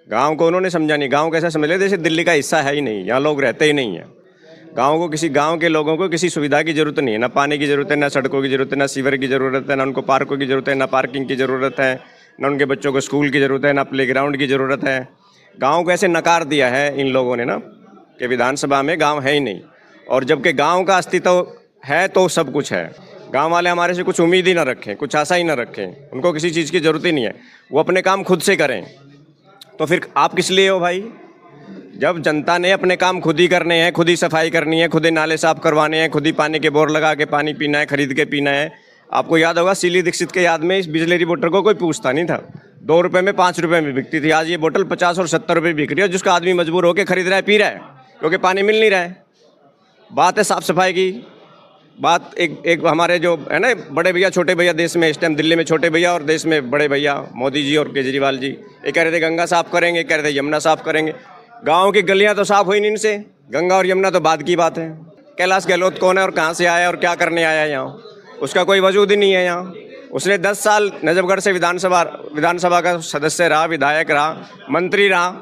गांव को उन्होंने समझा नहीं। गांव कैसा समझ लेते जैसे दिल्ली का हिस्सा है ही नहीं, यहाँ लोग रहते ही नहीं है। गांव के लोगों को किसी सुविधा की ज़रूरत नहीं है, ना पानी की ज़रूरत है, ना सड़कों की ज़रूरत है, ना सीवर की ज़रूरत है, ना उनको पार्कों की ज़रूरत है, ना पार्किंग की ज़रूरत है, ना उनके बच्चों को स्कूल की ज़रूरत है, ना प्लेग्राउंड की ज़रूरत है। गाँव को ऐसे नकार दिया है इन लोगों ने ना कि विधानसभा में गाँव है ही नहीं, और जबकि गाँव का अस्तित्व है तो सब कुछ है। गांव वाले हमारे से कुछ उम्मीद ही ना रखें, कुछ आशा ही ना रखें, उनको किसी चीज़ की ज़रूरत ही नहीं है, वो अपने काम खुद से करें। तो फिर आप किस लिए हो भाई? जब जनता ने अपने काम खुद ही करने हैं, खुद ही सफाई करनी है, खुद ही नाले साफ करवाने हैं, खुद ही पानी के बोर लगा के पानी पीना है, खरीद के पीना है। आपको याद होगा शीली दीक्षित के याद में इस बिजलेरी बोतल को कोई पूछता नहीं था, 2 रुपये में 5 रुपये में बिकती थी। आज ये बोतल 50 और 70 रुपये बिक रही है, जिसका आदमी मजबूर होकर खरीद रहा है, पी रहा है, क्योंकि पानी मिल नहीं रहा है। बात है साफ सफाई की। बात एक हमारे जो है ना बड़े भैया छोटे भैया, देश में इस टाइम दिल्ली में छोटे भैया और देश में बड़े भैया मोदी जी और केजरीवाल जी, ये कह रहे थे गंगा साफ करेंगे, कह रहे थे यमुना साफ करेंगे। गांव की गलियां तो साफ हुई नहीं इनसे, गंगा और यमुना तो बाद की बात है। कैलाश गहलोत कौन है और कहाँ से आया और क्या करने आया है यहाँ? उसका कोई वजूद ही नहीं है यहाँ। उसने 10 साल नजफगढ़ से विधानसभा का सदस्य रहा, विधायक रहा, मंत्री रहा।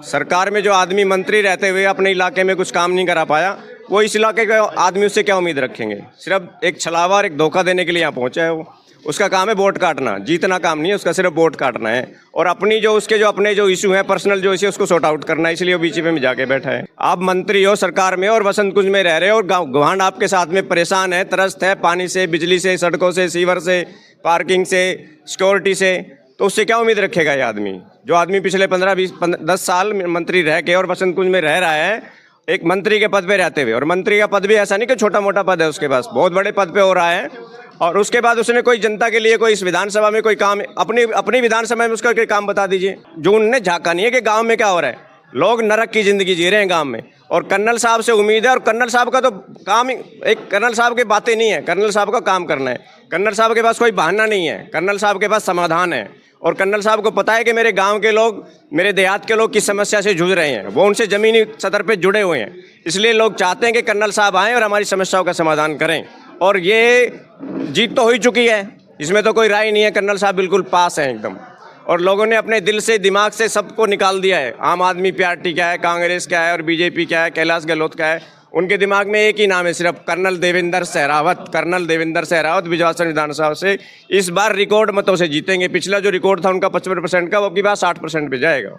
सरकार में जो आदमी मंत्री रहते हुए अपने इलाके में कुछ काम नहीं करा पाया, वो इस इलाके के आदमी उससे क्या उम्मीद रखेंगे? सिर्फ एक छलावा और एक धोखा देने के लिए यहाँ पहुँचा है वो। उसका काम है वोट काटना, जीतना काम नहीं है उसका, सिर्फ वोट काटना है और अपनी जो उसके जो अपने जो इशू हैं, पर्सनल जो इशू, उसको सॉर्ट आउट करना है। इसलिए वो बीजेपी में जाके बैठा है। आप मंत्री हो सरकार में और वसंत कुंज में रह रहे हो और गवांड आपके साथ में परेशान है, त्रस्त है पानी से, बिजली से, सड़कों से, सीवर से, पार्किंग से, सिक्योरिटी से। तो उससे क्या उम्मीद रखेगा ये आदमी? जो आदमी पिछले 10 साल मंत्री रह के और वसंत कुंज में रह रहा है, एक मंत्री के पद पे रहते हुए, और मंत्री का पद भी ऐसा नहीं कि छोटा मोटा पद है उसके पास, बहुत बड़े पद पे हो रहा है। और उसके बाद उसने कोई जनता के लिए कोई इस विधानसभा में कोई काम, अपनी विधानसभा में उसका कोई काम बता दीजिए जो उन्होंने झाँका नहीं है कि गाँव में क्या हो रहा है। लोग नरक की ज़िंदगी जी रहे हैं गाँव में, और कर्नल साहब से उम्मीद है। और कर्नल साहब का तो काम ही, एक कर्नल साहब की बातें नहीं है, कर्नल साहब का काम करना है। कर्नल साहब के पास कोई बहाना नहीं है, कर्नल साहब के पास समाधान है। और कर्नल साहब को पता है कि मेरे गांव के लोग, मेरे देहात के लोग किस समस्या से जूझ रहे हैं, वो उनसे ज़मीनी सतह पे जुड़े हुए हैं। इसलिए लोग चाहते हैं कि कर्नल साहब आएँ और हमारी समस्याओं का समाधान करें। और ये जीत तो हो ही चुकी है, इसमें तो कोई राय नहीं है। कर्नल साहब बिल्कुल पास हैं एकदम, और लोगों ने अपने दिल से, दिमाग से सबको निकाल दिया है। आम आदमी पार्टी क्या है, कांग्रेस क्या है और बीजेपी क्या है, कैलाश गहलोत क्या है, उनके दिमाग में एक ही नाम है सिर्फ, कर्नल देवेंद्र सहरावत। कर्नल देवेंद्र सहरावत बिजवासन विधानसभा से इस बार रिकॉर्ड मतों से जीतेंगे। पिछला जो रिकॉर्ड था उनका 55% का, वो अब की बार 60% पे जाएगा।